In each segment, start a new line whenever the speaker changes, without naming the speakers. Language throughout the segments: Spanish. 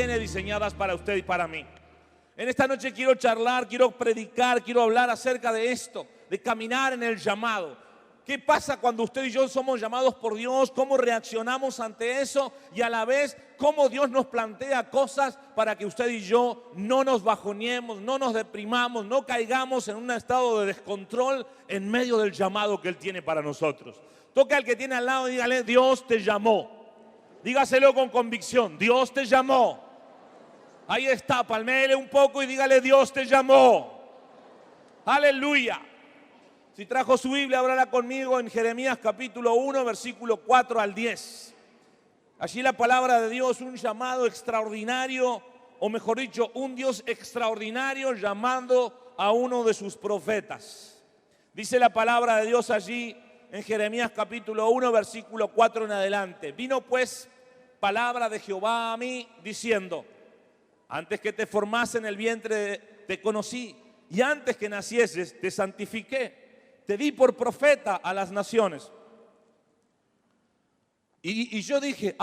tiene diseñadas para usted y para mí. En esta noche quiero charlar, quiero predicar, quiero hablar acerca de esto, de caminar en el llamado. ¿Qué pasa cuando usted y yo somos llamados por Dios? ¿Cómo reaccionamos ante eso? Y a la vez, ¿cómo Dios nos plantea cosas para que usted y yo no nos bajoneemos, no nos deprimamos, no caigamos en un estado de descontrol en medio del llamado que Él tiene para nosotros? Toca al que tiene al lado y dígale: Dios te llamó. Dígaselo con convicción: Dios te llamó. Ahí está, palméele un poco y dígale: Dios te llamó. Aleluya. Si trajo su Biblia, ábrala conmigo en Jeremías capítulo 1, versículo 4 al 10. Allí la palabra de Dios, un llamado extraordinario, o mejor dicho, un Dios extraordinario llamando a uno de sus profetas. Dice la palabra de Dios allí en Jeremías capítulo 1, versículo 4 en adelante. Vino pues palabra de Jehová a mí diciendo: antes que te formase en el vientre te conocí, y antes que nacieses te santifiqué. Te di por profeta a las naciones. Y yo dije: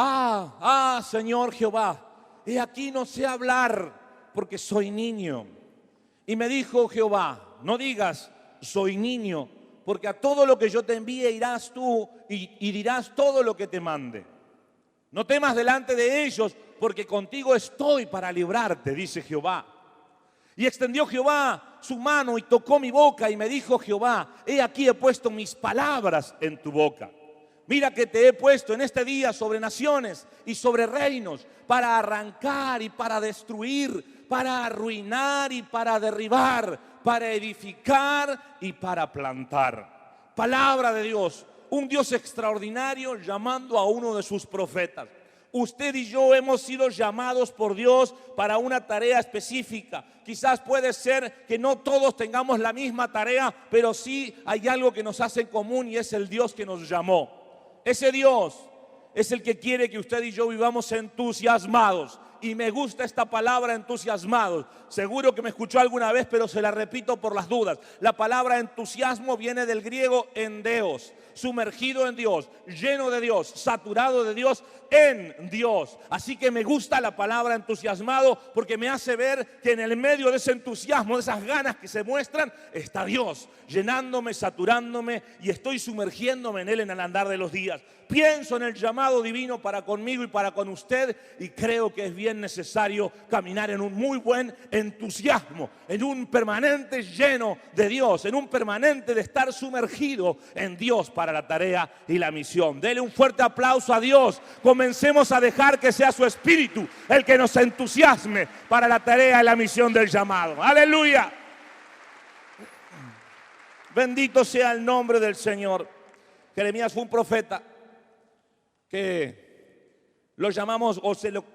Señor Jehová, he aquí no sé hablar porque soy niño. Y me dijo Jehová: no digas soy niño, porque a todo lo que yo te envíe irás tú y dirás todo lo que te mande. No temas delante de ellos, porque contigo estoy para librarte, dice Jehová. Y extendió Jehová su mano y tocó mi boca y me dijo Jehová: he aquí he puesto mis palabras en tu boca. Mira que te he puesto en este día sobre naciones y sobre reinos, para arrancar y para destruir, para arruinar y para derribar, para edificar y para plantar. Palabra de Dios, un Dios extraordinario llamando a uno de sus profetas. Usted y yo hemos sido llamados por Dios para una tarea específica. Quizás puede ser que no todos tengamos la misma tarea, pero sí hay algo que nos hace en común, y es el Dios que nos llamó. Ese Dios es el que quiere que usted y yo vivamos entusiasmados. Y me gusta esta palabra, entusiasmados. Seguro que me escuchó alguna vez, pero se la repito por las dudas. La palabra entusiasmo viene del griego endeos, sumergido en Dios, lleno de Dios, saturado de Dios, en Dios. Así que me gusta la palabra entusiasmado, porque me hace ver que en el medio de ese entusiasmo, de esas ganas que se muestran, está Dios llenándome, saturándome, y estoy sumergiéndome en Él en el andar de los días. Pienso en el llamado divino para conmigo y para con usted, y creo que es bien necesario caminar en un muy buen entusiasmo, en un permanente lleno de Dios, en un permanente de estar sumergido en Dios para la tarea y la misión. Dele un fuerte aplauso a Dios. Comencemos a dejar que sea su Espíritu el que nos entusiasme para la tarea y la misión del llamado. ¡Aleluya! Bendito sea el nombre del Señor. Jeremías fue un profeta que lo llamamos,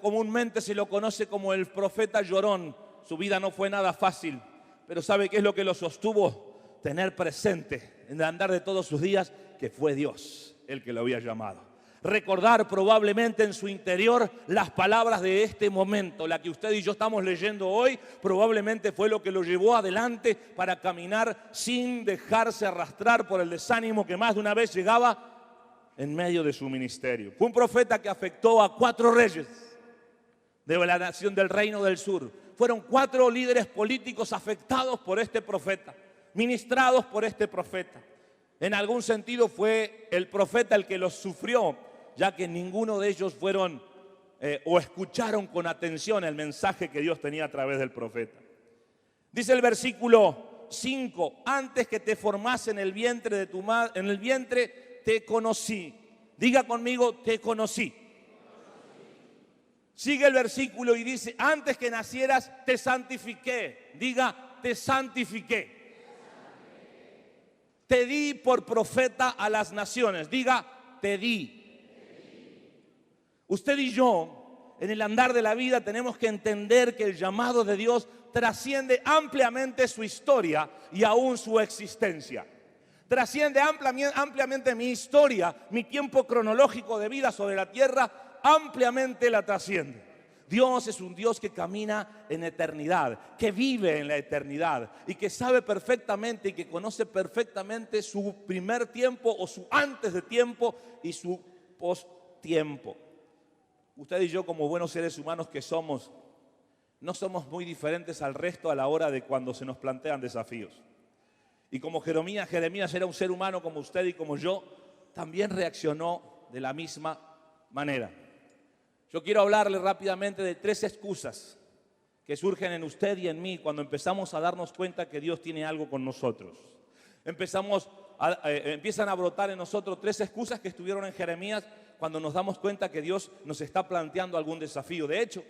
comúnmente se lo conoce como el profeta llorón. Su vida no fue nada fácil, pero ¿sabe qué es lo que lo sostuvo? Tener presente en el andar de todos sus días que fue Dios el que lo había llamado. Recordar probablemente en su interior las palabras de este momento, la que usted y yo estamos leyendo hoy, probablemente fue lo que lo llevó adelante para caminar sin dejarse arrastrar por el desánimo que más de una vez llegaba en medio de su ministerio. Fue un profeta que afectó a 4 reyes de la nación del Reino del Sur. Fueron 4 líderes políticos afectados por este profeta, ministrados por este profeta. En algún sentido fue el profeta el que los sufrió, ya que ninguno de ellos fueron o escucharon con atención el mensaje que Dios tenía a través del profeta. Dice el versículo 5: antes que te formase en el vientre de tu madre, en el vientre te conocí. Diga conmigo: te conocí. Sigue el versículo y dice: antes que nacieras te santifiqué. Diga: te santifiqué. Te di por profeta a las naciones. Diga: te di. Usted y yo, en el andar de la vida, tenemos que entender que el llamado de Dios trasciende ampliamente su historia y aún su existencia. Trasciende ampliamente mi historia, mi tiempo cronológico de vida sobre la tierra, ampliamente la trasciende. Dios es un Dios que camina en eternidad, que vive en la eternidad y que sabe perfectamente y que conoce perfectamente su primer tiempo o su antes de tiempo y su post tiempo. Usted y yo, como buenos seres humanos que somos, no somos muy diferentes al resto a la hora de cuando se nos plantean desafíos. Y como Jeremías era un ser humano como usted y como yo, también reaccionó de la misma manera. Yo quiero hablarle rápidamente de 3 excusas que surgen en usted y en mí cuando empezamos a darnos cuenta que Dios tiene algo con nosotros. Empiezan a brotar en nosotros 3 excusas que estuvieron en Jeremías cuando nos damos cuenta que Dios nos está planteando algún desafío. De hecho,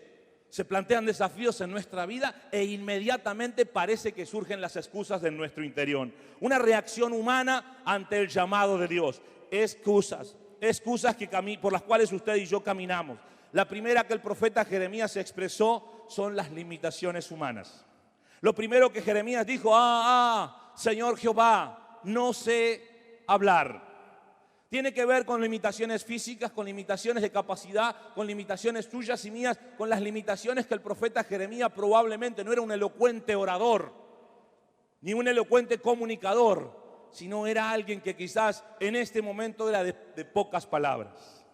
se plantean desafíos en nuestra vida e inmediatamente parece que surgen las excusas de nuestro interior. Una reacción humana ante el llamado de Dios. Excusas por las cuales usted y yo caminamos. La primera que el profeta Jeremías expresó son las limitaciones humanas. Lo primero que Jeremías dijo, Señor Jehová, no sé hablar. Tiene que ver con limitaciones físicas, con limitaciones de capacidad, con limitaciones tuyas y mías, con las limitaciones que el profeta Jeremías probablemente no era un elocuente orador, ni un elocuente comunicador, sino era alguien que quizás en este momento era de pocas palabras.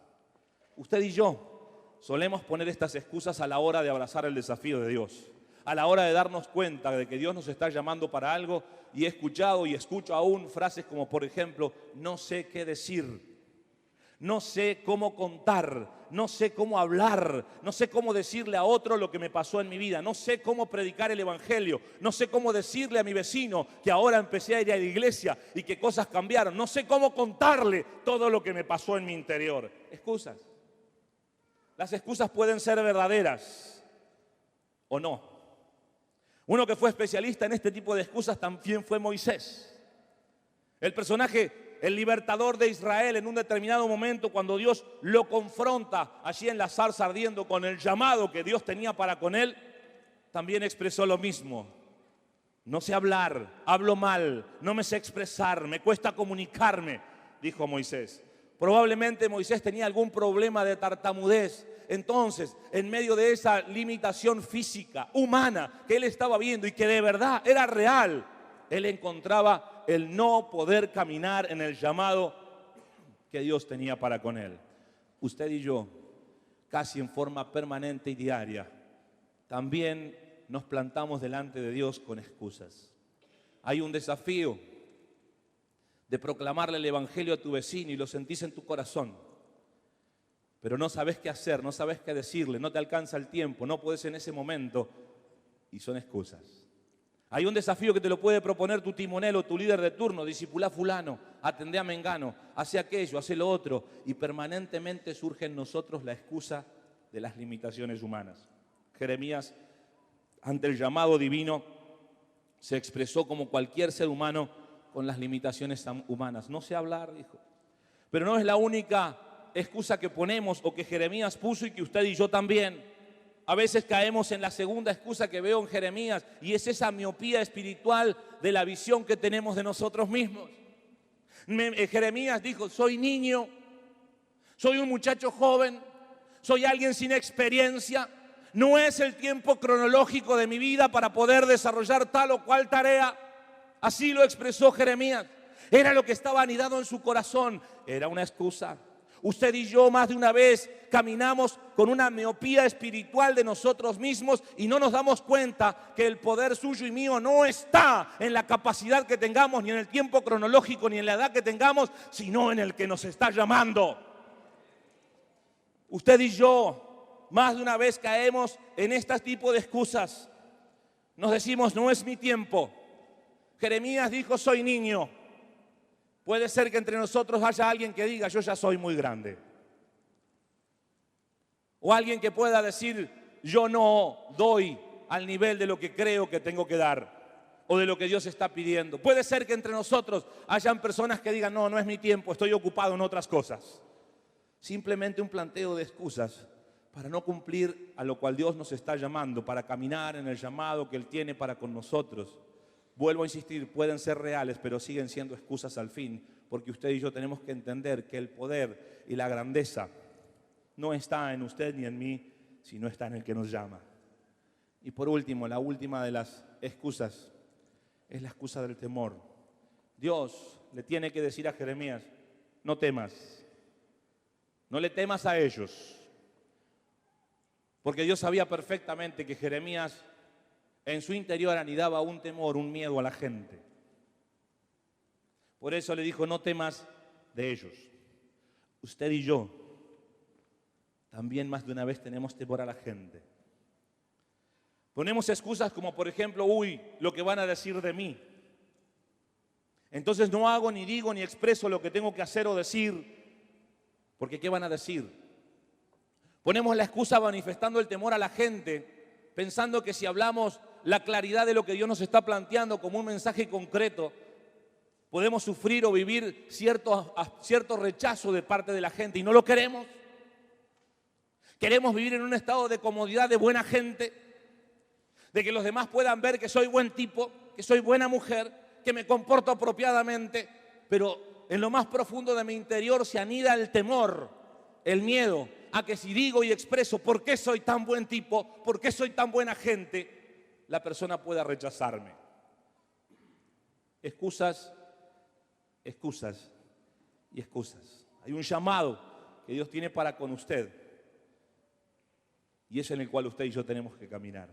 Usted y yo solemos poner estas excusas a la hora de abrazar el desafío de Dios, a la hora de darnos cuenta de que Dios nos está llamando para algo. Y he escuchado y escucho aún frases como, por ejemplo, no sé qué decir, no sé cómo contar, no sé cómo hablar, no sé cómo decirle a otro lo que me pasó en mi vida, no sé cómo predicar el evangelio, no sé cómo decirle a mi vecino que ahora empecé a ir a la iglesia y que cosas cambiaron, no sé cómo contarle todo lo que me pasó en mi interior. Excusas. Las excusas pueden ser verdaderas o no. Uno que fue especialista en este tipo de excusas también fue Moisés. El personaje, el libertador de Israel, en un determinado momento cuando Dios lo confronta allí en la zarza ardiendo con el llamado que Dios tenía para con él, también expresó lo mismo. No sé hablar, hablo mal, no me sé expresar, me cuesta comunicarme, dijo Moisés. Probablemente Moisés tenía algún problema de tartamudez. Entonces, en medio de esa limitación física, humana, que él estaba viendo y que de verdad era real, él encontraba el no poder caminar en el llamado que Dios tenía para con él. Usted y yo, casi en forma permanente y diaria, también nos plantamos delante de Dios con excusas. Hay un desafío de proclamarle el evangelio a tu vecino y lo sentís en tu corazón. Pero no sabes qué hacer, no sabes qué decirle, no te alcanza el tiempo, no puedes en ese momento y son excusas. Hay un desafío que te lo puede proponer tu timonel o tu líder de turno, discipulá a fulano, atendé a mengano, hace aquello, hace lo otro y permanentemente surge en nosotros la excusa de las limitaciones humanas. Jeremías, ante el llamado divino, se expresó como cualquier ser humano con las limitaciones humanas. No sé hablar, dijo, pero no es la única excusa que ponemos o que Jeremías puso y que usted y yo también. A veces caemos en la segunda excusa que veo en Jeremías y es esa miopía espiritual de la visión que tenemos de nosotros mismos. Jeremías dijo, soy niño, soy un muchacho joven, soy alguien sin experiencia, no es el tiempo cronológico de mi vida para poder desarrollar tal o cual tarea. Así lo expresó Jeremías. Era lo que estaba anidado en su corazón, era una excusa. Usted y yo más de una vez caminamos con una miopía espiritual de nosotros mismos y no nos damos cuenta que el poder suyo y mío no está en la capacidad que tengamos, ni en el tiempo cronológico, ni en la edad que tengamos, sino en el que nos está llamando. Usted y yo más de una vez caemos en este tipo de excusas. Nos decimos, no es mi tiempo. Jeremías dijo, soy niño. Puede ser que entre nosotros haya alguien que diga, yo ya soy muy grande. O alguien que pueda decir, yo no doy al nivel de lo que creo que tengo que dar o de lo que Dios está pidiendo. Puede ser que entre nosotros hayan personas que digan, no es mi tiempo, estoy ocupado en otras cosas. Simplemente un planteo de excusas para no cumplir a lo cual Dios nos está llamando, para caminar en el llamado que Él tiene para con nosotros. Vuelvo a insistir, pueden ser reales, pero siguen siendo excusas al fin, porque usted y yo tenemos que entender que el poder y la grandeza no está en usted ni en mí, sino está en el que nos llama. Y por último, la última de las excusas es la excusa del temor. Dios le tiene que decir a Jeremías, no temas, no le temas a ellos, Porque Dios sabía perfectamente que Jeremías en su interior anidaba un temor, un miedo a la gente. Por eso le dijo, no temas de ellos. Usted y yo también más de una vez tenemos temor a la gente. Ponemos excusas como por ejemplo, lo que van a decir de mí. Entonces no hago, ni digo, ni expreso lo que tengo que hacer o decir, porque ¿qué van a decir? Ponemos la excusa manifestando el temor a la gente, pensando que si hablamos la claridad de lo que Dios nos está planteando como un mensaje concreto, podemos sufrir o vivir cierto rechazo de parte de la gente y no lo queremos. Queremos vivir en un estado de comodidad, de buena gente, de que los demás puedan ver que soy buen tipo, que soy buena mujer, que me comporto apropiadamente, pero en lo más profundo de mi interior se anida el temor, el miedo a que si digo y expreso por qué soy tan buen tipo, por qué soy tan buena gente, la persona pueda rechazarme. Excusas, excusas y excusas. Hay un llamado que Dios tiene para con usted y es en el cual usted y yo tenemos que caminar.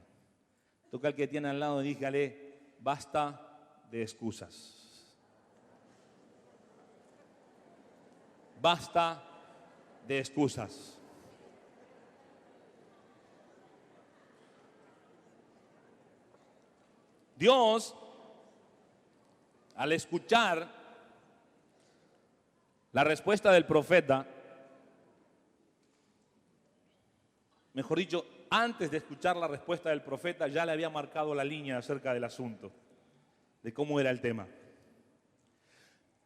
Toca al que tiene al lado y dígale, basta de excusas. Basta de excusas. Dios, al escuchar la respuesta del profeta, mejor dicho, antes de escuchar la respuesta del profeta, ya le había marcado la línea acerca del asunto, de cómo era el tema.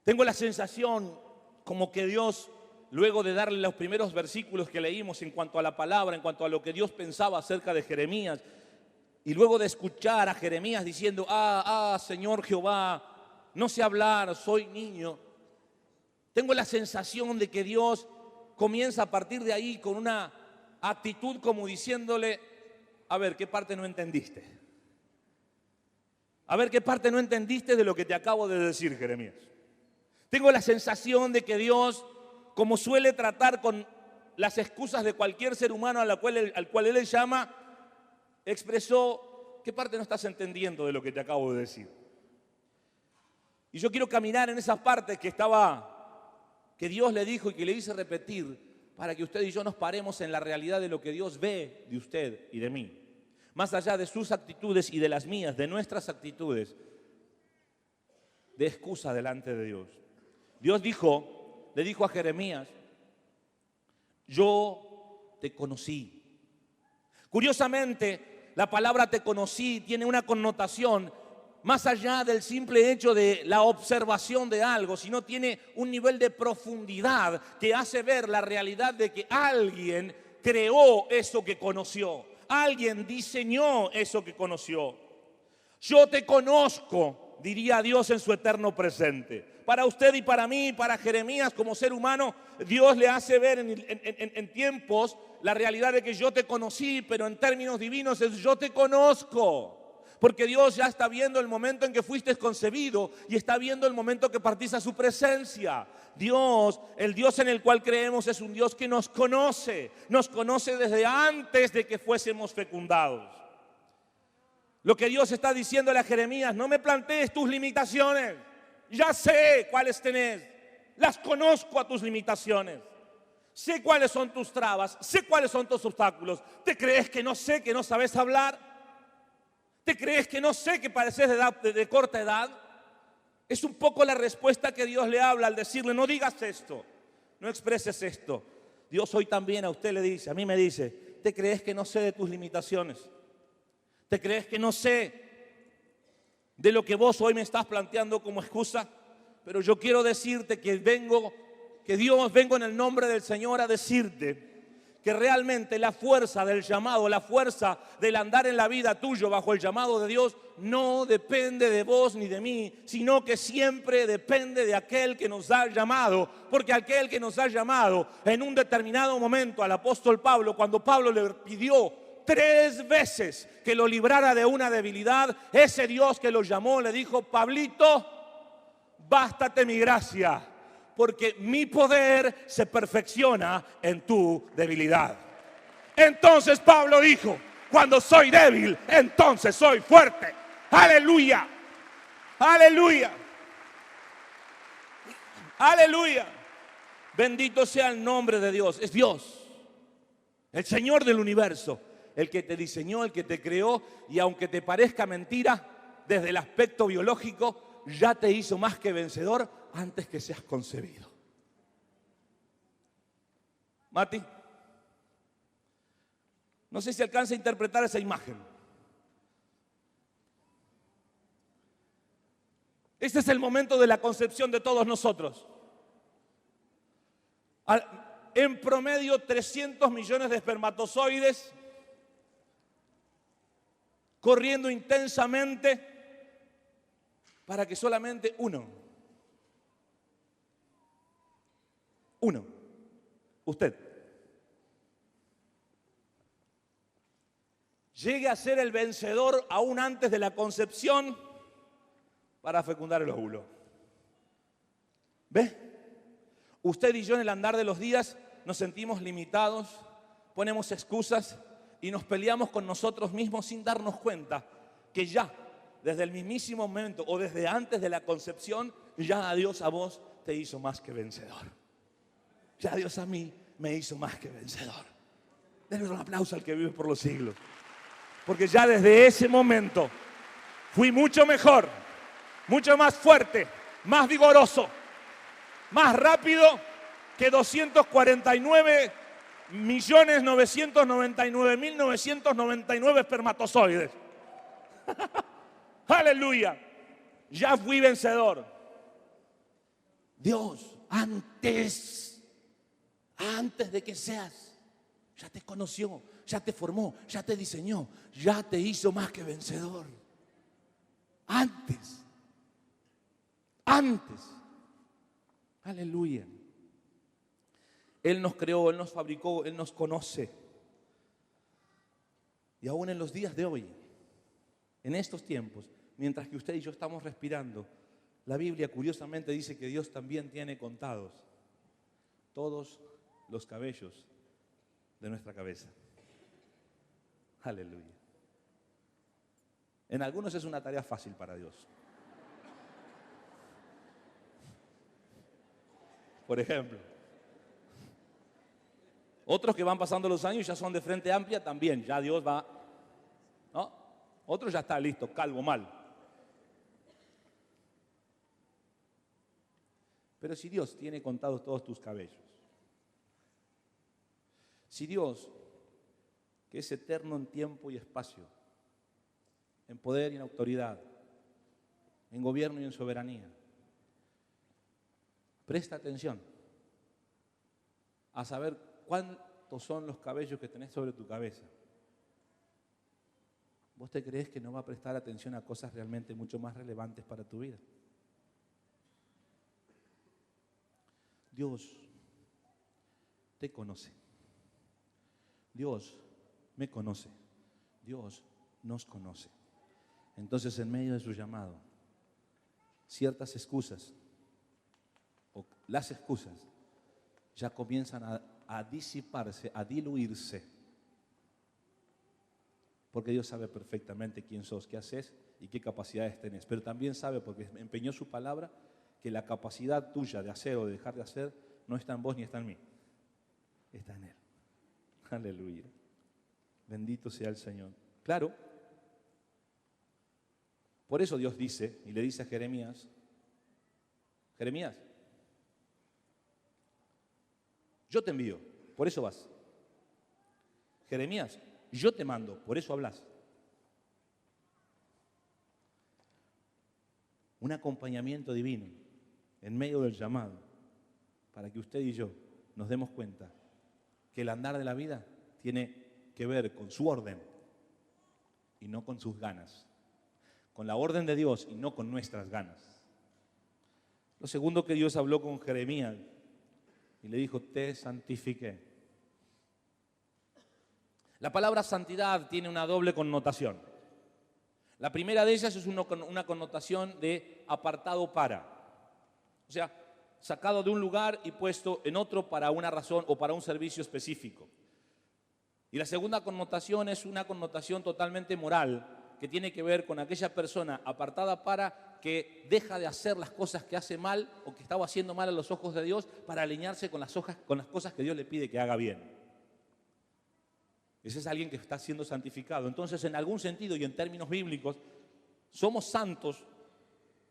Tengo la sensación como que Dios, luego de darle los primeros versículos que leímos en cuanto a la palabra, en cuanto a lo que Dios pensaba acerca de Jeremías, y luego de escuchar a Jeremías diciendo, Señor Jehová, no sé hablar, soy niño, tengo la sensación de que Dios comienza a partir de ahí con una actitud como diciéndole, a ver, ¿qué parte no entendiste? A ver, ¿qué parte no entendiste de lo que te acabo de decir, Jeremías? Tengo la sensación de que Dios, como suele tratar con las excusas de cualquier ser humano al cual Él le llama, expresó, ¿qué parte no estás entendiendo de lo que te acabo de decir? Y yo quiero caminar en esas partes que Dios le dijo y que le hice repetir, para que usted y yo nos paremos en la realidad de lo que Dios ve de usted y de mí. Más allá de sus actitudes y de las mías, de nuestras actitudes, de excusa delante de Dios. Dios le dijo a Jeremías, yo te conocí. Curiosamente, la palabra te conocí tiene una connotación más allá del simple hecho de la observación de algo, sino tiene un nivel de profundidad que hace ver la realidad de que alguien creó eso que conoció, alguien diseñó eso que conoció. Yo te conozco, diría Dios en su eterno presente. Para usted y para mí, para Jeremías como ser humano, Dios le hace ver en tiempos la realidad de que yo te conocí, pero en términos divinos es yo te conozco. Porque Dios ya está viendo el momento en que fuiste concebido y está viendo el momento que partís a su presencia. Dios, el Dios en el cual creemos, es un Dios que nos conoce desde antes de que fuésemos fecundados. Lo que Dios está diciéndole a Jeremías, no me plantees tus limitaciones, ya sé cuáles tenés, las conozco a tus limitaciones. Sé cuáles son tus trabas, sé cuáles son tus obstáculos. ¿Te crees que no sé que no sabes hablar? ¿Te crees que no sé que pareces de corta edad? Es un poco la respuesta que Dios le habla al decirle, no digas esto, no expreses esto. Dios hoy también a usted le dice, a mí me dice, ¿te crees que no sé de tus limitaciones? ¿Te crees que no sé de lo que vos hoy me estás planteando como excusa? Pero yo quiero decirte que vengo en el nombre del Señor a decirte que realmente la fuerza del llamado, la fuerza del andar en la vida tuyo bajo el llamado de Dios no depende de vos ni de mí, sino que siempre depende de aquel que nos ha llamado, porque aquel que nos ha llamado en un determinado momento al apóstol Pablo, cuando Pablo le pidió 3 veces que lo librara de una debilidad, ese Dios que lo llamó le dijo, Pablito, bástate mi gracia, porque mi poder se perfecciona en tu debilidad. Entonces Pablo dijo, cuando soy débil, entonces soy fuerte. Aleluya, aleluya, aleluya. Bendito sea el nombre de Dios. Es Dios, el Señor del universo, el que te diseñó, el que te creó, y aunque te parezca mentira, desde el aspecto biológico, ya te hizo más que vencedor antes que seas concebido. Mati, no sé si alcanza a interpretar esa imagen. Este es el momento de la concepción de todos nosotros. En promedio 300 millones de espermatozoides corriendo intensamente para que solamente uno, usted, llegue a ser el vencedor aún antes de la concepción para fecundar el óvulo. ¿Ve? Usted y yo en el andar de los días nos sentimos limitados, ponemos excusas y nos peleamos con nosotros mismos sin darnos cuenta que ya desde el mismísimo momento o desde antes de la concepción, ya a Dios a vos te hizo más que vencedor. Ya Dios a mí me hizo más que vencedor. Denle un aplauso al que vive por los siglos. Porque ya desde ese momento fui mucho mejor, mucho más fuerte, más vigoroso, más rápido que 249.999.999 espermatozoides. Aleluya. Ya fui vencedor. Dios, antes de que seas, ya te conoció, ya te formó, ya te diseñó, ya te hizo más que vencedor. Antes. Aleluya. Él nos creó, Él nos fabricó, Él nos conoce. Y aún en los días de hoy, en estos tiempos, mientras que usted y yo estamos respirando, la Biblia curiosamente dice que Dios también tiene contados todos los cabellos de nuestra cabeza. Aleluya. En algunos es una tarea fácil para Dios. Por ejemplo, otros que van pasando los años ya son de frente amplia también, ya Dios va, ¿no? Otros ya está listo, calvo mal. Pero si Dios tiene contados todos tus cabellos, si Dios, que es eterno en tiempo y espacio, en poder y en autoridad, en gobierno y en soberanía, presta atención a saber cuántos son los cabellos que tenés sobre tu cabeza. ¿Vos te crees que no va a prestar atención a cosas realmente mucho más relevantes para tu vida? Dios te conoce. Dios me conoce. Dios nos conoce. Entonces, en medio de su llamado, ciertas excusas o las excusas ya comienzan a disiparse, a diluirse. Porque Dios sabe perfectamente quién sos, qué haces y qué capacidades tenés. Pero también sabe, porque empeñó su palabra, que la capacidad tuya de hacer o de dejar de hacer no está en vos ni está en mí. Está en Él. Aleluya. Bendito sea el Señor. Claro. Por eso Dios dice, y le dice a Jeremías, Jeremías, yo te envío, por eso vas. Jeremías, yo te mando, por eso hablas. Un acompañamiento divino en medio del llamado para que usted y yo nos demos cuenta que el andar de la vida tiene que ver con su orden y no con sus ganas. Con la orden de Dios y no con nuestras ganas. Lo segundo que Dios habló con Jeremías y le dijo, te santifiqué. La palabra santidad tiene una doble connotación. La primera de ellas es una connotación de apartado para. O sea, sacado de un lugar y puesto en otro para una razón o para un servicio específico. Y la segunda connotación es una connotación totalmente moral, que tiene que ver con aquella persona apartada para que deja de hacer las cosas que hace mal o que estaba haciendo mal a los ojos de Dios para alinearse con las cosas que Dios le pide que haga bien. Ese es alguien que está siendo santificado. Entonces, en algún sentido y en términos bíblicos, somos santos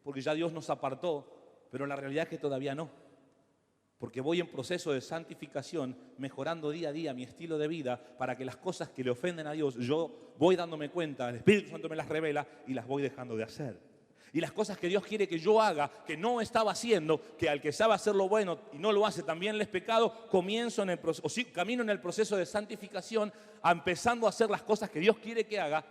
porque ya Dios nos apartó, pero la realidad es que todavía no. Porque voy en proceso de santificación, mejorando día a día mi estilo de vida para que las cosas que le ofenden a Dios, yo voy dándome cuenta, el Espíritu Santo me las revela y las voy dejando de hacer. Y las cosas que Dios quiere que yo haga, que no estaba haciendo, que al que sabe hacer lo bueno y no lo hace también le es pecado, camino en el proceso de santificación, empezando a hacer las cosas que Dios quiere que haga,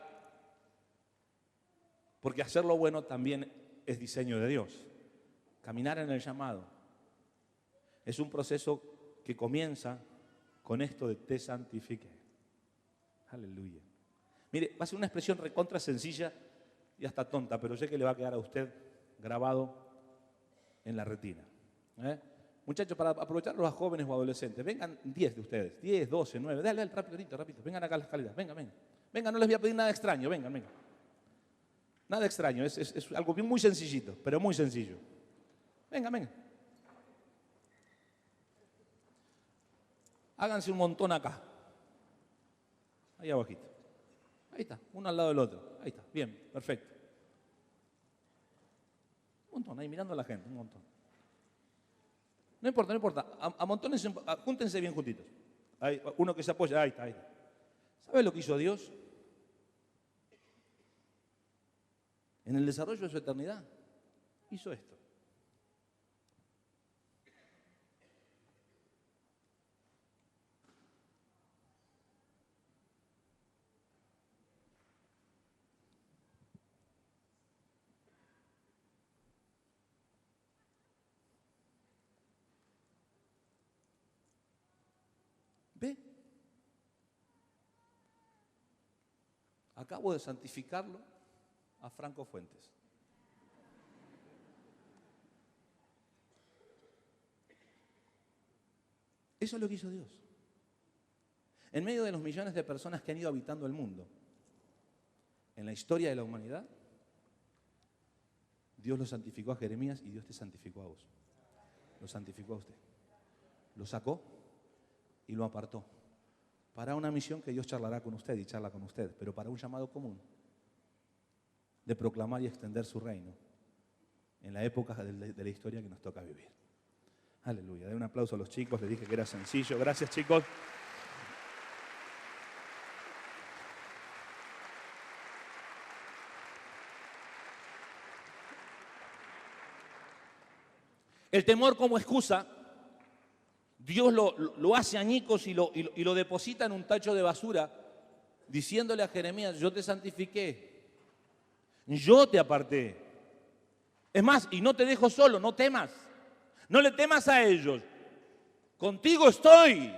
porque hacer lo bueno también es diseño de Dios. Caminar en el llamado es un proceso que comienza con esto de te santifique. Aleluya. Mire, va a ser una expresión recontra sencilla y hasta tonta, pero sé que le va a quedar a usted grabado en la retina. Muchachos, para aprovechar a los jóvenes o adolescentes, vengan 10 de ustedes, 10, 12, 9, dale, rápido, vengan acá a las escaleras, vengan, no les voy a pedir nada extraño, vengan. Nada extraño, es algo bien muy sencillito, pero muy sencillo. Vengan. Háganse un montón acá. Ahí abajito. Ahí está, uno al lado del otro. Ahí está, bien, perfecto. Un montón, ahí mirando a la gente, un montón. No importa. Amontónense, júntense bien juntitos. Ahí, uno que se apoya, ahí está. ¿Sabe lo que hizo Dios? En el desarrollo de su eternidad, hizo esto. ¿Ve? Acabo de santificarlo a Franco Fuentes. Eso es lo que hizo Dios. En medio de los millones de personas que han ido habitando el mundo, en la historia de la humanidad, Dios lo santificó a Jeremías y Dios te santificó a vos. Lo santificó a usted. Lo sacó y lo apartó para una misión que Dios charlará con usted y charla con usted, pero para un llamado común de proclamar y extender su reino en la época de la historia que nos toca vivir. Aleluya. Den un aplauso a los chicos, les dije que era sencillo. Gracias, chicos. El temor como excusa, Dios lo hace añicos y lo deposita en un tacho de basura, diciéndole a Jeremías, yo te santifiqué, yo te aparté. Es más, y no te dejo solo, no temas. No le temas a ellos. Contigo estoy.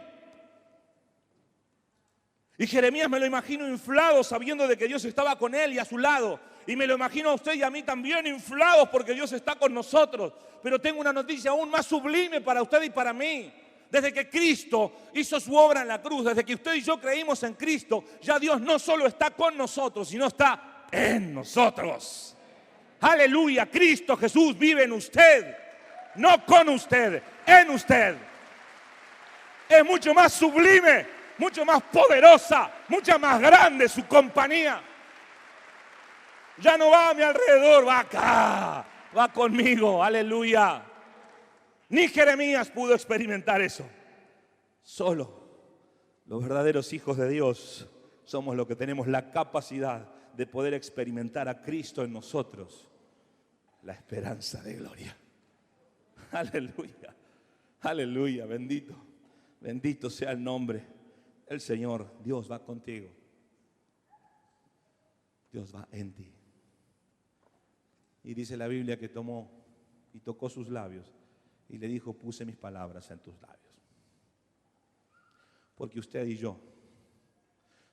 Y Jeremías me lo imagino inflado, sabiendo de que Dios estaba con él y a su lado. Y me lo imagino a usted y a mí también inflados porque Dios está con nosotros. Pero tengo una noticia aún más sublime para usted y para mí. Desde que Cristo hizo su obra en la cruz, desde que usted y yo creímos en Cristo, ya Dios no solo está con nosotros, sino está en nosotros. Aleluya, Cristo Jesús vive en usted, no con usted, en usted. Es mucho más sublime, mucho más poderosa, mucha más grande su compañía. Ya no va a mi alrededor, va acá, va conmigo, aleluya. Ni Jeremías pudo experimentar eso. Solo los verdaderos hijos de Dios somos los que tenemos la capacidad de poder experimentar a Cristo en nosotros, la esperanza de gloria. Aleluya, aleluya, bendito sea el nombre del Señor. Dios va contigo, Dios va en ti. Y dice la Biblia que tomó y tocó sus labios y le dijo, puse mis palabras en tus labios. Porque usted y yo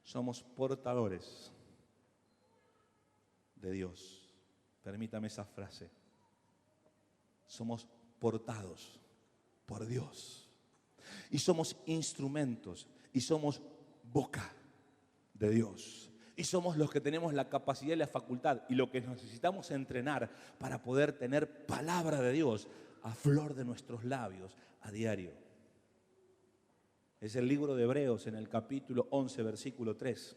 somos portadores de Dios. Permítame esa frase. Somos portados por Dios. Y somos instrumentos y somos boca de Dios. Y somos los que tenemos la capacidad y la facultad y lo que necesitamos entrenar para poder tener palabra de Dios a flor de nuestros labios a diario. Es el libro de Hebreos en el capítulo 11, versículo 3,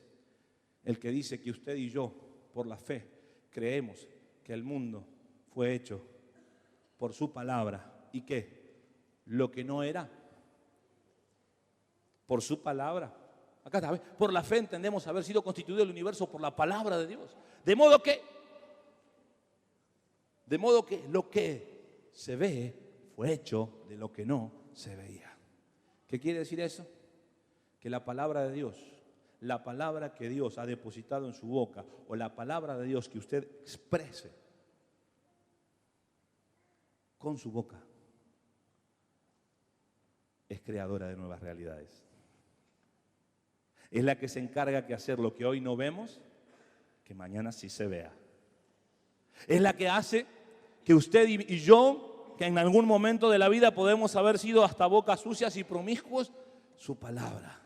el que dice que usted y yo, por la fe, creemos que el mundo fue hecho por su palabra y que lo que no era, por su palabra. Acá está, por la fe entendemos haber sido constituido el universo por la palabra de Dios. De modo que lo que se ve fue hecho de lo que no se veía. ¿Qué quiere decir eso? Que la palabra de Dios, la palabra que Dios ha depositado en su boca, o la palabra de Dios que usted exprese con su boca, es creadora de nuevas realidades. Es la que se encarga de hacer lo que hoy no vemos, que mañana sí se vea. Es la que hace que usted y yo, que en algún momento de la vida podemos haber sido hasta bocas sucias y promiscuos, su palabra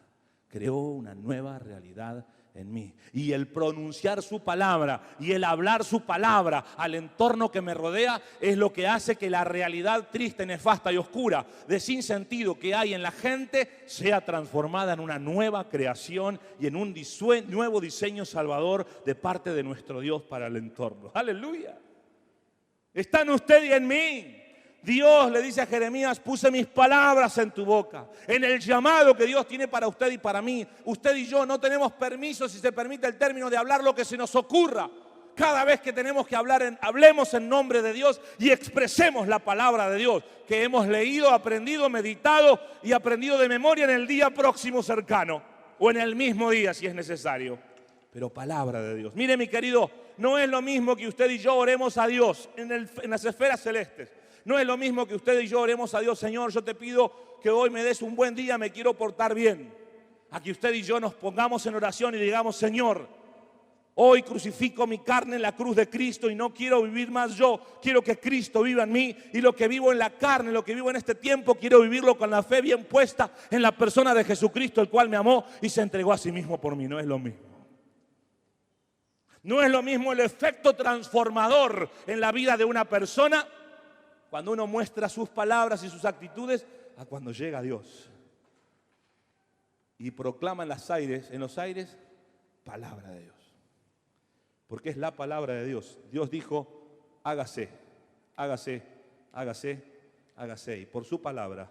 creó una nueva realidad en mí. Y el pronunciar su palabra y el hablar su palabra al entorno que me rodea es lo que hace que la realidad triste, nefasta y oscura de sinsentido que hay en la gente sea transformada en una nueva creación y en un nuevo diseño salvador de parte de nuestro Dios para el entorno. ¡Aleluya! Está en usted y en mí. Dios le dice a Jeremías: puse mis palabras en tu boca. En el llamado que Dios tiene para usted y para mí, usted y yo no tenemos permiso, si se permite el término, de hablar lo que se nos ocurra. Cada vez que tenemos que hablar, hablemos en nombre de Dios y expresemos la palabra de Dios que hemos leído, aprendido, meditado y aprendido de memoria en el día próximo cercano o en el mismo día si es necesario. Pero palabra de Dios. Mire, mi querido, no es lo mismo que usted y yo oremos a Dios en las esferas celestes. No es lo mismo que usted y yo oremos a Dios: Señor, yo te pido que hoy me des un buen día, me quiero portar bien. A que usted y yo nos pongamos en oración y digamos: Señor, hoy crucifico mi carne en la cruz de Cristo y no quiero vivir más yo, quiero que Cristo viva en mí, y lo que vivo en la carne, lo que vivo en este tiempo, quiero vivirlo con la fe bien puesta en la persona de Jesucristo, el cual me amó y se entregó a sí mismo por mí. No es lo mismo. No es lo mismo el efecto transformador en la vida de una persona cuando uno muestra sus palabras y sus actitudes a cuando llega a Dios y proclama en los aires, palabra de Dios. Porque es la palabra de Dios. Dios dijo: hágase, hágase, hágase, hágase. Y por su palabra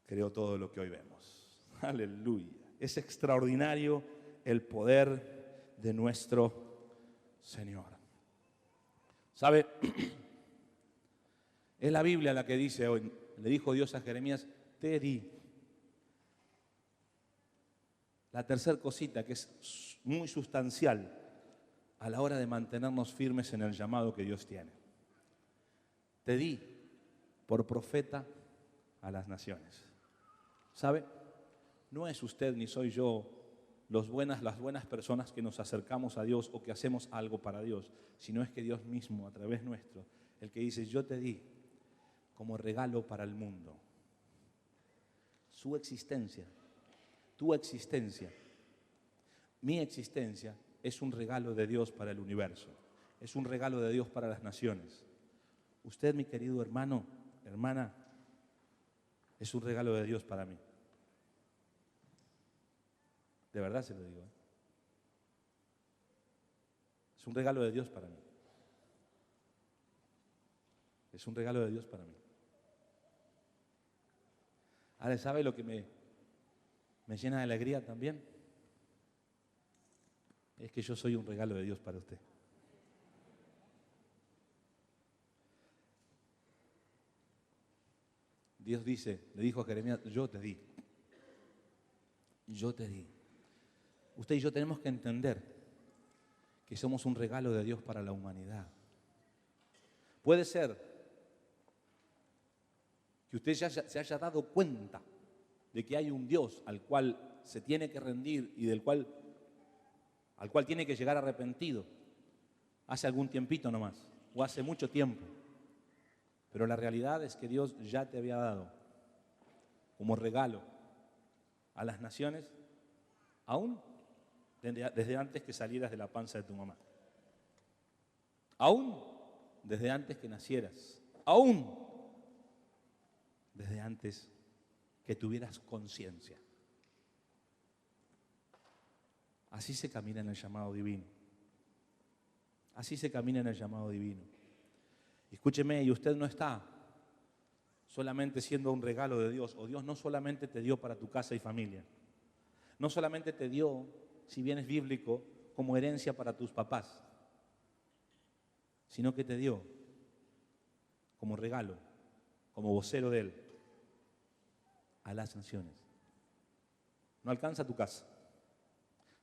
creó todo lo que hoy vemos. Aleluya. Es extraordinario el poder de nuestro Señor. ¿Sabe? Es la Biblia la que dice hoy, le dijo Dios a Jeremías: te di. La tercera cosita que es muy sustancial a la hora de mantenernos firmes en el llamado que Dios tiene. Te di por profeta a las naciones. ¿Sabe? No es usted ni soy yo las buenas personas que nos acercamos a Dios o que hacemos algo para Dios, sino es que Dios mismo, a través nuestro, el que dice: yo te di como regalo para el mundo. Su existencia, tu existencia, mi existencia es un regalo de Dios para el universo. Es un regalo de Dios para las naciones. Usted, mi querido hermano, hermana, es un regalo de Dios para mí. De verdad se lo digo. Es un regalo de Dios para mí. Es un regalo de Dios para mí. Ahora, ¿sabe lo que me llena de alegría también? Es que yo soy un regalo de Dios para usted. Dios dice, le dijo a Jeremías: yo te di. Yo te di. Usted y yo tenemos que entender que somos un regalo de Dios para la humanidad. Puede ser que usted se haya dado cuenta de que hay un Dios al cual se tiene que rendir y al cual tiene que llegar arrepentido hace algún tiempito nomás, o hace mucho tiempo. Pero la realidad es que Dios ya te había dado como regalo a las naciones Aún desde antes que salieras de la panza de tu mamá. Aún desde antes que nacieras. Aún desde antes que tuvieras conciencia. Así se camina en el llamado divino. Así se camina en el llamado divino. Escúcheme, y usted no está solamente siendo un regalo de Dios, o Dios no solamente te dio para tu casa y familia, no solamente te dio, si bien es bíblico, como herencia para tus papás, sino que te dio como regalo, como vocero de Él, a las naciones. No alcanza tu casa,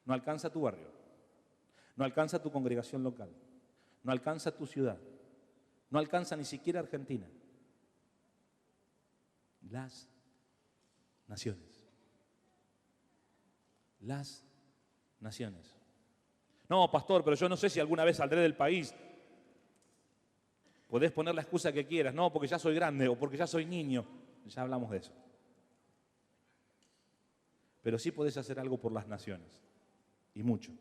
no alcanza tu barrio, no alcanza tu congregación local, no alcanza tu ciudad, no alcanza ni siquiera Argentina. Las naciones. Las naciones. No, pastor, pero yo no sé si alguna vez saldré del país. Podés poner la excusa que quieras. No, porque ya soy grande o porque ya soy niño. Ya hablamos de eso. Pero sí podés hacer algo por las naciones. Y mucho.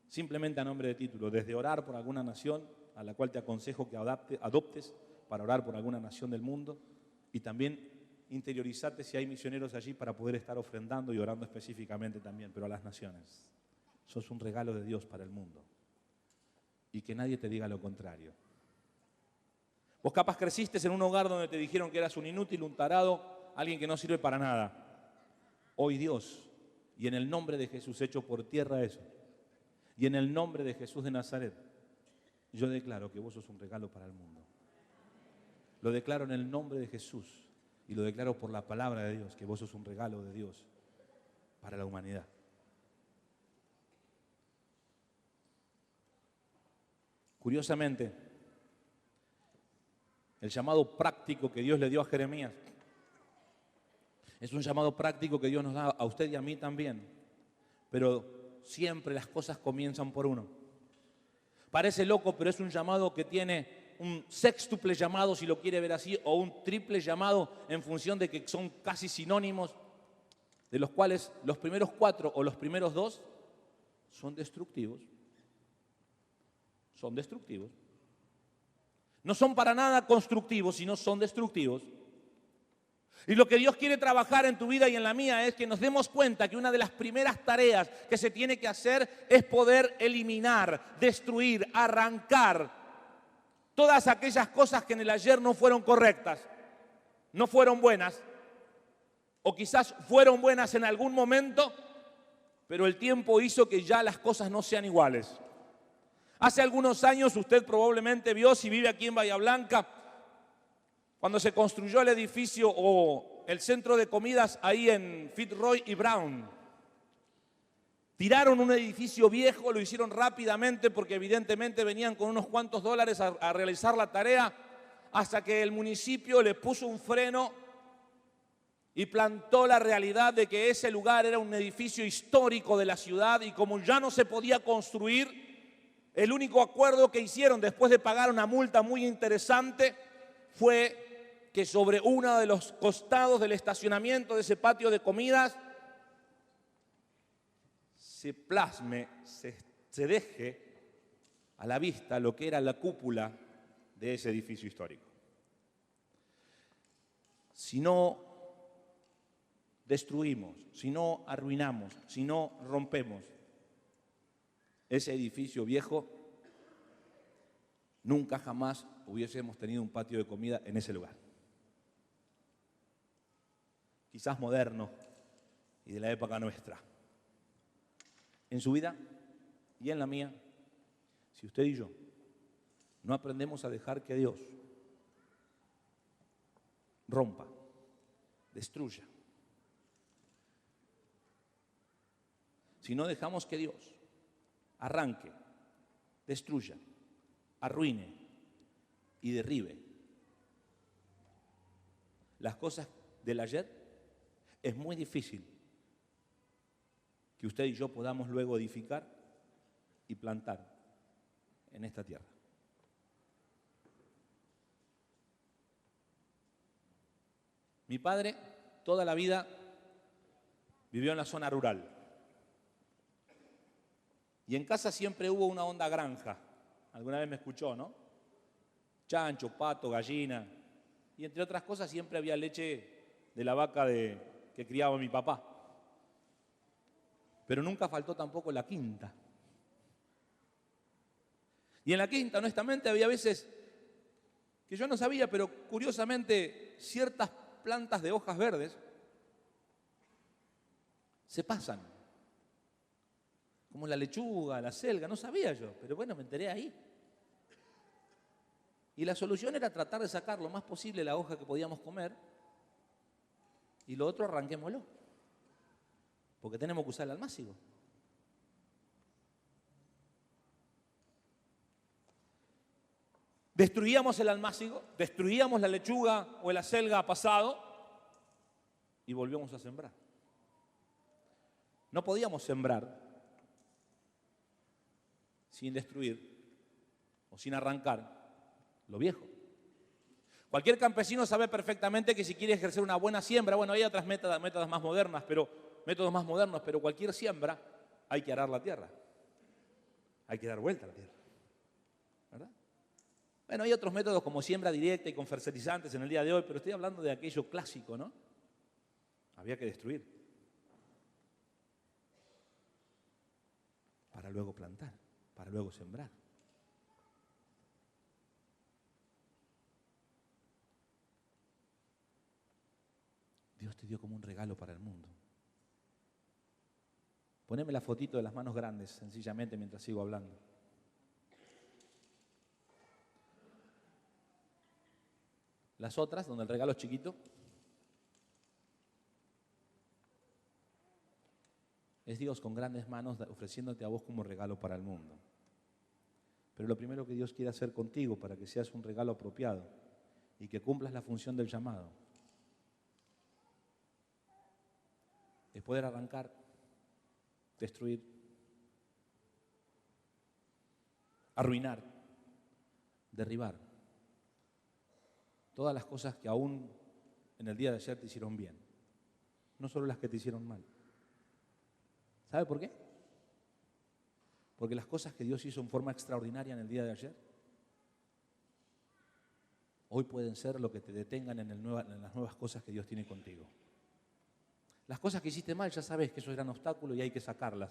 Simplemente a nombre de título. Desde orar por alguna nación, a la cual te aconsejo que adoptes para orar por alguna nación del mundo. Y también interiorizate si hay misioneros allí para poder estar ofrendando y orando específicamente también, pero a las naciones. Sos un regalo de Dios para el mundo. Y que nadie te diga lo contrario. Vos capaz creciste en un hogar donde te dijeron que eras un inútil, un tarado, alguien que no sirve para nada. Hoy Dios, y en el nombre de Jesús, hecho por tierra eso, y en el nombre de Jesús de Nazaret, yo declaro que vos sos un regalo para el mundo. Lo declaro en el nombre de Jesús. Y lo declaro por la palabra de Dios, que vos sos un regalo de Dios para la humanidad. Curiosamente, el llamado práctico que Dios le dio a Jeremías es un llamado práctico que Dios nos da a usted y a mí también. Pero siempre las cosas comienzan por uno. Parece loco, pero es un llamado que tiene un sextuple llamado, si lo quiere ver así, o un triple llamado en función de que son casi sinónimos, de los cuales los primeros 4 o los primeros 2 son destructivos. Son destructivos. No son para nada constructivos, sino son destructivos. Y lo que Dios quiere trabajar en tu vida y en la mía es que nos demos cuenta que una de las primeras tareas que se tiene que hacer es poder eliminar, destruir, arrancar todas aquellas cosas que en el ayer no fueron correctas, no fueron buenas, o quizás fueron buenas en algún momento, pero el tiempo hizo que ya las cosas no sean iguales. Hace algunos años usted probablemente vio, si vive aquí en Bahía Blanca, cuando se construyó el edificio o el centro de comidas ahí en Fitzroy y Brown. Tiraron un edificio viejo, lo hicieron rápidamente porque evidentemente venían con unos cuantos dólares a realizar la tarea, hasta que el municipio le puso un freno y plantó la realidad de que ese lugar era un edificio histórico de la ciudad y como ya no se podía construir, el único acuerdo que hicieron después de pagar una multa muy interesante fue que sobre uno de los costados del estacionamiento de ese patio de comidas se plasme, se deje a la vista lo que era la cúpula de ese edificio histórico. Si no destruimos, si no arruinamos, si no rompemos ese edificio viejo, nunca jamás hubiésemos tenido un patio de comida en ese lugar. Quizás moderno y de la época nuestra. En su vida y en la mía, si usted y yo no aprendemos a dejar que Dios rompa, destruya, si no dejamos que Dios arranque, destruya, arruine y derribe las cosas del ayer, es muy difícil que usted y yo podamos luego edificar y plantar en esta tierra. Mi padre toda la vida vivió en la zona rural. Y en casa siempre hubo una onda granja. Alguna vez me escuchó, ¿no? Chancho, pato, gallina. Y entre otras cosas siempre había leche de la vaca que criaba mi papá. Pero nunca faltó tampoco la quinta. Y en la quinta, honestamente, había veces que yo no sabía, pero curiosamente ciertas plantas de hojas verdes se pasan. Como la lechuga, la selga, no sabía yo, pero bueno, me enteré ahí. Y la solución era tratar de sacar lo más posible la hoja que podíamos comer y lo otro arranquémoslo, porque tenemos que usar el almácigo. Destruíamos el almácigo, destruíamos la lechuga o la selga pasado y volvíamos a sembrar. No podíamos sembrar sin destruir o sin arrancar lo viejo. Cualquier campesino sabe perfectamente que si quiere ejercer una buena siembra, bueno, hay otras métodos más modernos, pero cualquier siembra hay que arar la tierra. Hay que dar vuelta a la tierra. ¿Verdad? Bueno, hay otros métodos como siembra directa y con fertilizantes en el día de hoy, pero estoy hablando de aquello clásico, ¿no? Había que destruir para luego plantar, para luego sembrar. Dios te dio como un regalo para el mundo. Poneme la fotito de las manos grandes, sencillamente, mientras sigo hablando. Las otras, donde el regalo es chiquito, es Dios con grandes manos ofreciéndote a vos como regalo para el mundo. Pero lo primero que Dios quiere hacer contigo para que seas un regalo apropiado y que cumplas la función del llamado es poder arrancar, destruir, arruinar, derribar todas las cosas que aún en el día de ayer te hicieron bien, no solo las que te hicieron mal. ¿Sabe por qué? Porque las cosas que Dios hizo en forma extraordinaria en el día de ayer, hoy pueden ser lo que te detengan en las nuevas cosas que Dios tiene contigo. Las cosas que hiciste mal, ya sabes que eso eran obstáculos y hay que sacarlas.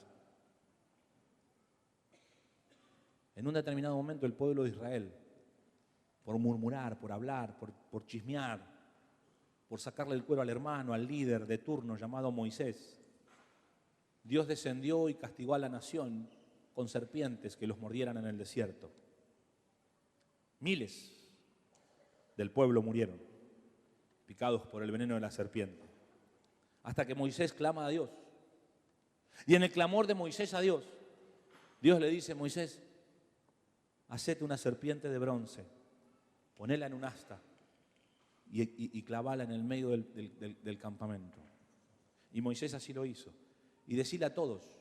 En un determinado momento el pueblo de Israel, por murmurar, por hablar, por chismear, por sacarle el cuero al hermano, al líder de turno llamado Moisés, Dios descendió y castigó a la nación con serpientes que los mordieran en el desierto. Miles del pueblo murieron, picados por el veneno de la serpiente. Hasta que Moisés clama a Dios. Y en el clamor de Moisés a Dios, Dios le dice: Moisés, hacete una serpiente de bronce, ponela en un asta y clavala en el medio del campamento. Y Moisés así lo hizo. Y decirle a todos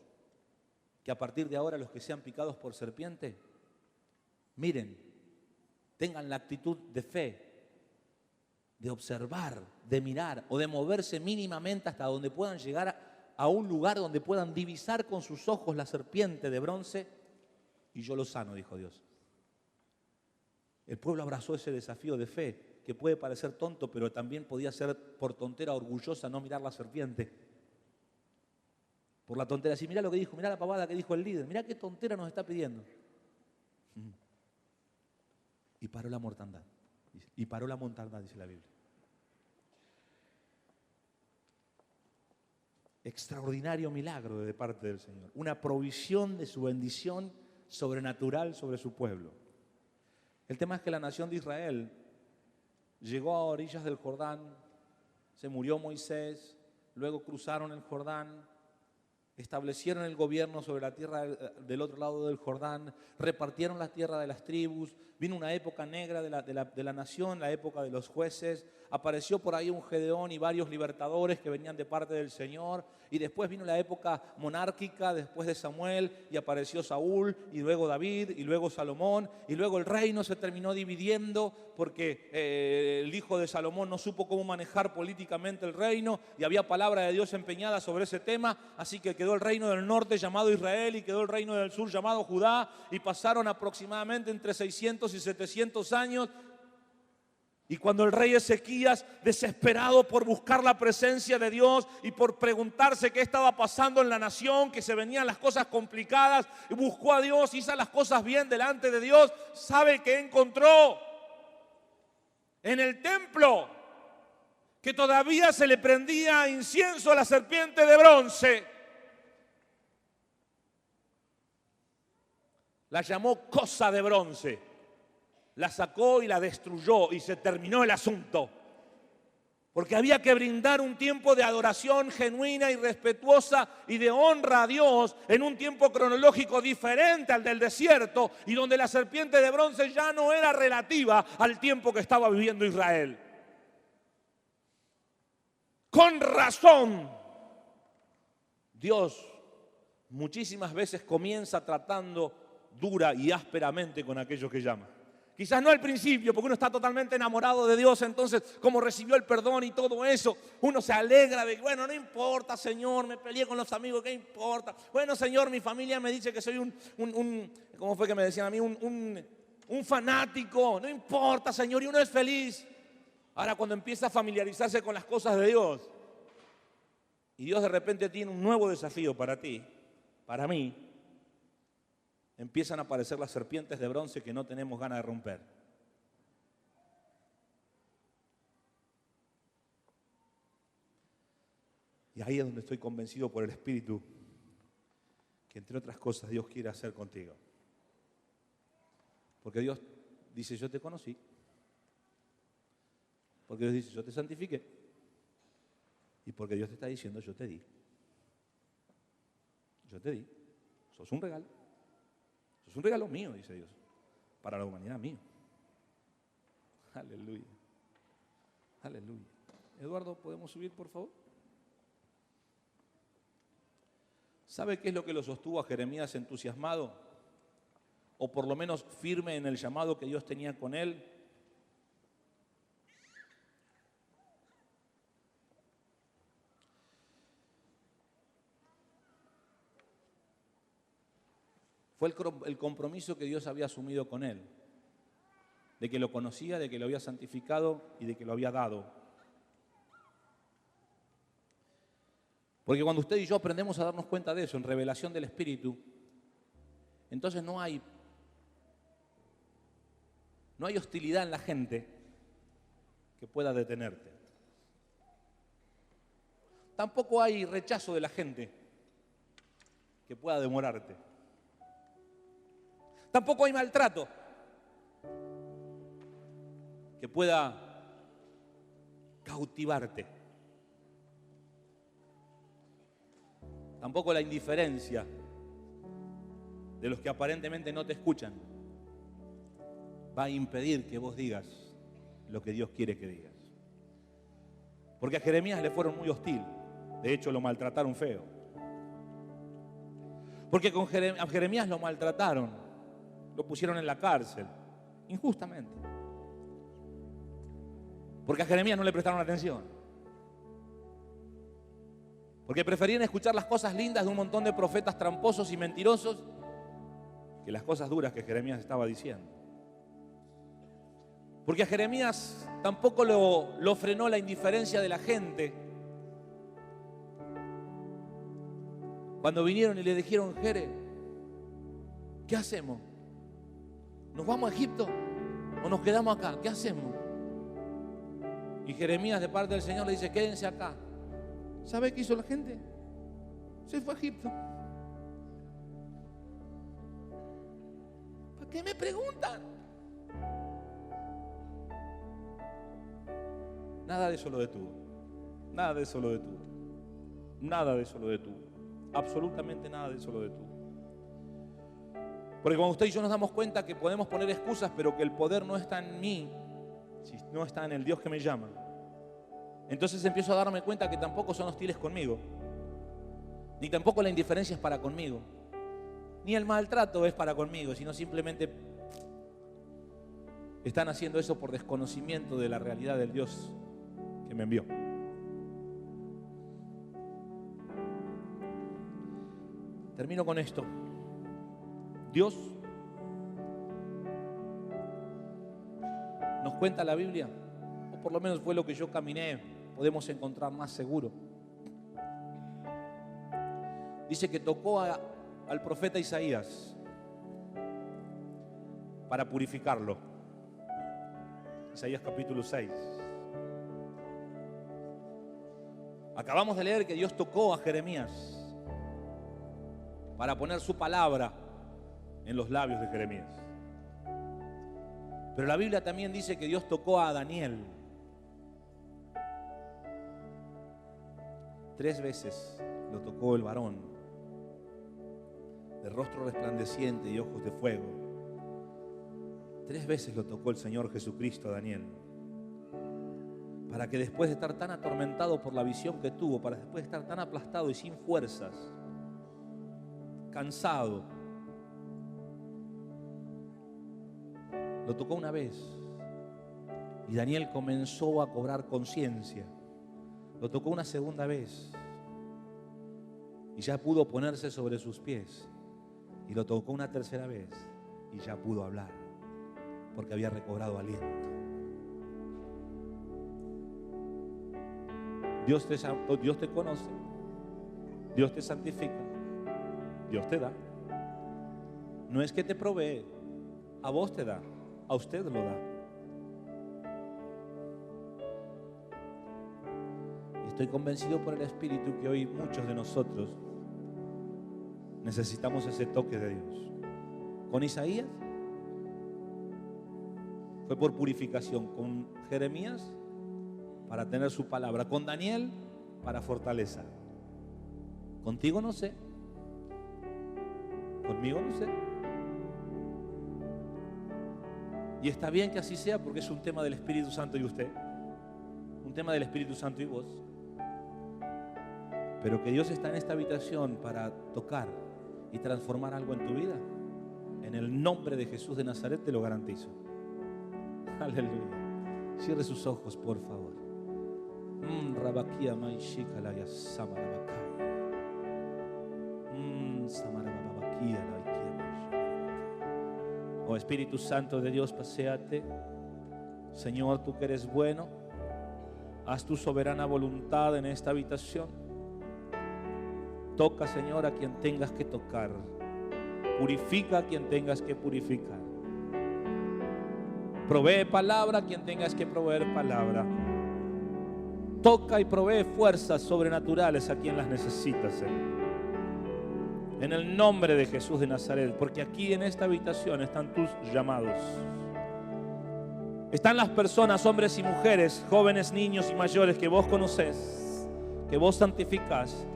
que a partir de ahora los que sean picados por serpiente, miren, tengan la actitud de fe, de observar, de mirar o de moverse mínimamente hasta donde puedan llegar a un lugar donde puedan divisar con sus ojos la serpiente de bronce y yo lo sano, dijo Dios. El pueblo abrazó ese desafío de fe que puede parecer tonto, pero también podía ser por tontera orgullosa no mirar la serpiente. Por la tontera, así, mirá lo que dijo, mirá la pavada que dijo el líder, mirá qué tontera nos está pidiendo. Y paró la mortandad. Y paró la mortandad, dice la Biblia. Extraordinario milagro de parte del Señor. Una provisión de su bendición sobrenatural sobre su pueblo. El tema es que la nación de Israel llegó a orillas del Jordán, se murió Moisés, luego cruzaron el Jordán, establecieron el gobierno sobre la tierra del otro lado del Jordán, repartieron la tierra de las tribus, vino una época negra de la nación, la época de los jueces, apareció por ahí un Gedeón y varios libertadores que venían de parte del Señor, y después vino la época monárquica, después de Samuel, y apareció Saúl, y luego David, y luego Salomón, y luego el reino se terminó dividiendo porque el hijo de Salomón no supo cómo manejar políticamente el reino, y había palabra de Dios empeñada sobre ese tema, así que el que quedó el reino del norte llamado Israel y quedó el reino del sur llamado Judá, y pasaron aproximadamente entre 600 y 700 años. Y cuando el rey Ezequías, desesperado por buscar la presencia de Dios y por preguntarse qué estaba pasando en la nación, que se venían las cosas complicadas, buscó a Dios, hizo las cosas bien delante de Dios, ¿sabe qué encontró? En el templo, que todavía se le prendía incienso a la serpiente de bronce. La llamó cosa de bronce. La sacó y la destruyó y se terminó el asunto. Porque había que brindar un tiempo de adoración genuina y respetuosa y de honra a Dios en un tiempo cronológico diferente al del desierto, y donde la serpiente de bronce ya no era relativa al tiempo que estaba viviendo Israel. Con razón, Dios muchísimas veces comienza tratando dura y ásperamente con aquellos que llaman. Quizás no al principio, porque uno está totalmente enamorado de Dios, entonces como recibió el perdón y todo eso, uno se alegra de, bueno, no importa, Señor, me peleé con los amigos, ¿qué importa? Bueno, Señor, mi familia me dice que soy ¿cómo fue que me decían a mí? Un fanático, no importa, Señor, y uno es feliz. Ahora cuando empieza a familiarizarse con las cosas de Dios, y Dios de repente tiene un nuevo desafío para ti, para mí, empiezan a aparecer las serpientes de bronce que no tenemos ganas de romper. Y ahí es donde estoy convencido por el Espíritu que, entre otras cosas, Dios quiere hacer contigo. Porque Dios dice, yo te conocí. Porque Dios dice, yo te santifiqué. Y porque Dios te está diciendo, yo te di. Yo te di. Sos un regalo. Es un regalo mío, dice Dios, para la humanidad mío. Aleluya. Aleluya. Eduardo, ¿podemos subir, por favor? ¿Sabe qué es lo que lo sostuvo a Jeremías entusiasmado? O por lo menos firme en el llamado que Dios tenía con él. Fue el compromiso que Dios había asumido con él, de que lo conocía, de que lo había santificado y de que lo había dado. Porque cuando usted y yo aprendemos a darnos cuenta de eso, en revelación del Espíritu, entonces no hay hostilidad en la gente que pueda detenerte. Tampoco hay rechazo de la gente que pueda demorarte. Tampoco hay maltrato que pueda cautivarte. Tampoco la indiferencia de los que aparentemente no te escuchan va a impedir que vos digas lo que Dios quiere que digas. Porque a Jeremías le fueron muy hostil. De hecho, lo maltrataron feo. Porque a Jeremías lo maltrataron. Lo pusieron en la cárcel, injustamente. Porque a Jeremías no le prestaron atención. Porque preferían escuchar las cosas lindas de un montón de profetas tramposos y mentirosos que las cosas duras que Jeremías estaba diciendo. Porque a Jeremías tampoco lo frenó la indiferencia de la gente. Cuando vinieron y le dijeron, Jere, ¿qué hacemos? ¿Nos vamos a Egipto o nos quedamos acá? ¿Qué hacemos? Y Jeremías, de parte del Señor, le dice, quédense acá. ¿Sabe qué hizo la gente? Se fue a Egipto. ¿Para qué me preguntan? Nada de eso lo detuvo. Nada de eso lo detuvo. Nada de eso lo detuvo. Absolutamente nada de eso lo detuvo. Porque cuando usted y yo nos damos cuenta que podemos poner excusas, pero que el poder no está en mí, si no está en el Dios que me llama, entonces empiezo a darme cuenta que tampoco son hostiles conmigo, ni tampoco la indiferencia es para conmigo, ni el maltrato es para conmigo, sino simplemente están haciendo eso por desconocimiento de la realidad del Dios que me envió. Termino con esto. Dios nos cuenta la Biblia, o por lo menos fue lo que yo caminé, podemos encontrar más seguro. Dice que tocó al profeta Isaías para purificarlo. Isaías capítulo 6. Acabamos de leer que Dios tocó a Jeremías para poner su palabra en los labios de Jeremías. Pero la Biblia también dice que Dios tocó a Daniel 3 veces. Lo tocó el varón de rostro resplandeciente y ojos de fuego. 3 veces lo tocó el Señor Jesucristo a Daniel, para que después de estar tan atormentado por la visión que tuvo, para después de estar tan aplastado y sin fuerzas, cansado, lo tocó una vez y Daniel comenzó a cobrar conciencia. Lo tocó una segunda vez y ya pudo ponerse sobre sus pies. Y lo tocó una tercera vez y ya pudo hablar, porque había recobrado aliento. Dios te conoce, Dios te santifica, Dios te da. No es que te provee, a vos te da, a usted lo da. Y estoy convencido por el Espíritu que hoy muchos de nosotros necesitamos ese toque de Dios. Con Isaías fue por purificación, con Jeremías para tener su palabra, con Daniel para fortaleza. Contigo no sé, conmigo no sé. Y está bien que así sea, porque es un tema del Espíritu Santo y usted, un tema del Espíritu Santo y vos. Pero que Dios está en esta habitación para tocar y transformar algo en tu vida, en el nombre de Jesús de Nazaret te lo garantizo. Aleluya. Cierre sus ojos, por favor. Oh Espíritu Santo de Dios, paséate. Señor, tú que eres bueno, haz tu soberana voluntad en esta habitación. Toca, Señor, a quien tengas que tocar. Purifica a quien tengas que purificar. Provee palabra a quien tengas que proveer palabra. Toca y provee fuerzas sobrenaturales a quien las necesita, Señor. En el nombre de Jesús de Nazaret, porque aquí en esta habitación están tus llamados. Están las personas, hombres y mujeres, jóvenes, niños y mayores que vos conocés, que vos santificás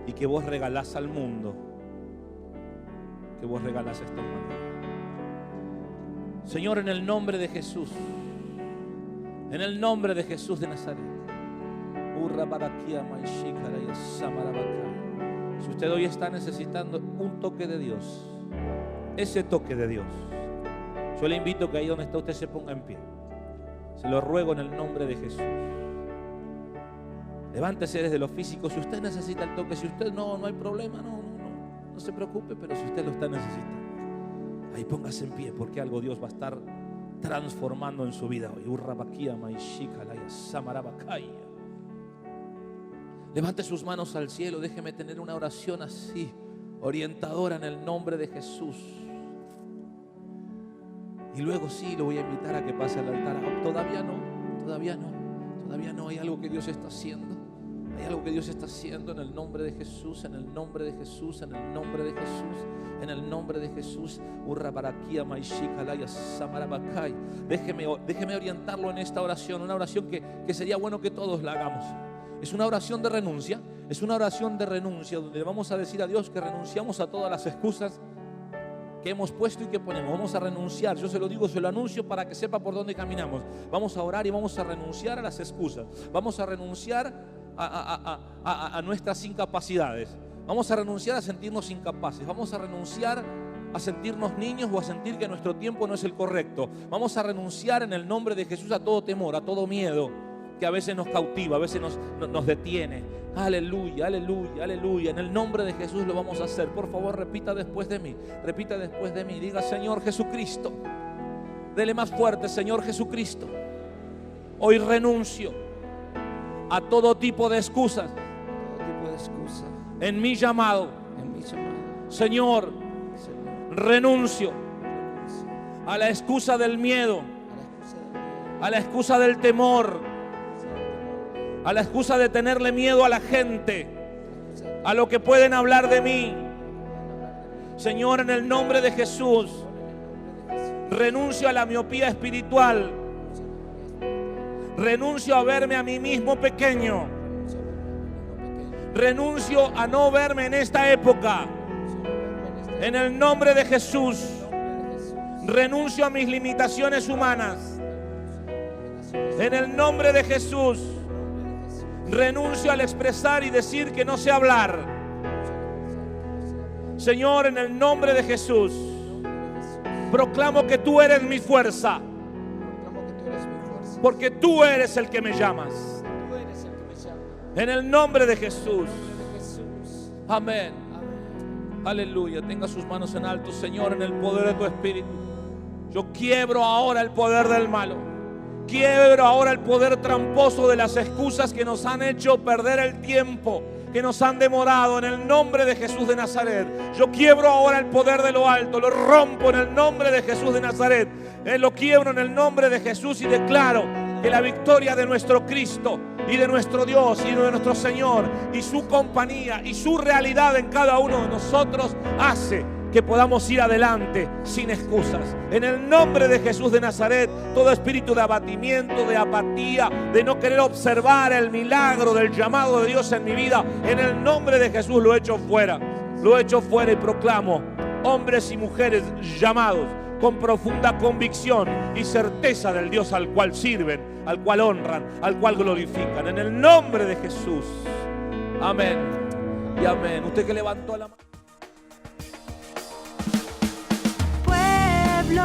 y que vos regalás al mundo, que vos regalás a esta humanidad. Señor, en el nombre de Jesús, en el nombre de Jesús de Nazaret. Si usted hoy está necesitando un toque de Dios, ese toque de Dios, yo le invito que ahí donde está usted se ponga en pie. Se lo ruego en el nombre de Jesús. Levántese desde lo físico. Si usted necesita el toque, si usted no hay problema, no se preocupe, pero si usted lo está necesitando, ahí póngase en pie, porque algo Dios va a estar transformando en su vida hoy. Levante sus manos al cielo. Déjeme tener una oración así, orientadora, en el nombre de Jesús. Y luego sí, lo voy a invitar a que pase al altar. Todavía no. Hay algo que Dios está haciendo. Hay algo que Dios está haciendo en el nombre de Jesús, en el nombre de Jesús, en el nombre de Jesús, en el nombre de Jesús. Déjeme orientarlo en esta oración, una oración que sería bueno que todos la hagamos. Es una oración de renuncia, donde vamos a decir a Dios que renunciamos a todas las excusas que hemos puesto y que ponemos. Vamos a renunciar, yo se lo digo, se lo anuncio para que sepa por dónde caminamos. Vamos a orar y vamos a renunciar a las excusas. Vamos a renunciar a nuestras incapacidades. Vamos a renunciar a sentirnos incapaces. Vamos a renunciar a sentirnos niños o a sentir que nuestro tiempo no es el correcto. Vamos a renunciar en el nombre de Jesús a todo temor, a todo miedo que a veces nos cautiva, a veces nos detiene. Aleluya, aleluya, aleluya. En el nombre de Jesús lo vamos a hacer. Por favor, repita después de mí. Repita después de mí. Diga: Señor Jesucristo. Dele más fuerte: Señor Jesucristo. Hoy renuncio a todo tipo de excusas en mi llamado. Señor, renuncio a la excusa del miedo, a la excusa del temor, a la excusa de tenerle miedo a la gente, a lo que pueden hablar de mí. Señor, en el nombre de Jesús, renuncio a la miopía espiritual. Renuncio a verme a mí mismo pequeño. Renuncio a no verme en esta época. En el nombre de Jesús, renuncio a mis limitaciones humanas. En el nombre de Jesús, renuncio al expresar y decir que no sé hablar. Señor, en el nombre de Jesús, proclamo que tú eres mi fuerza. Porque tú eres el que me llamas. En el nombre de Jesús. Amén. Aleluya. Tenga sus manos en alto, Señor, en el poder de tu Espíritu. Yo quiebro ahora el poder del malo. Quiebro ahora el poder tramposo de las excusas que nos han hecho perder el tiempo, que nos han demorado. En el nombre de Jesús de Nazaret, yo quiebro ahora el poder de lo alto. Lo rompo en el nombre de Jesús de Nazaret. Lo quiebro en el nombre de Jesús y declaro que la victoria de nuestro Cristo y de nuestro Dios y de nuestro Señor y su compañía y su realidad en cada uno de nosotros hace que podamos ir adelante sin excusas. En el nombre de Jesús de Nazaret, todo espíritu de abatimiento, de apatía, de no querer observar el milagro del llamado de Dios en mi vida, en el nombre de Jesús lo echo fuera. Lo echo fuera y proclamo hombres y mujeres llamados con profunda convicción y certeza del Dios al cual sirven, al cual honran, al cual glorifican. En el nombre de Jesús. Amén y amén. Usted que levantó la mano.
Pueblo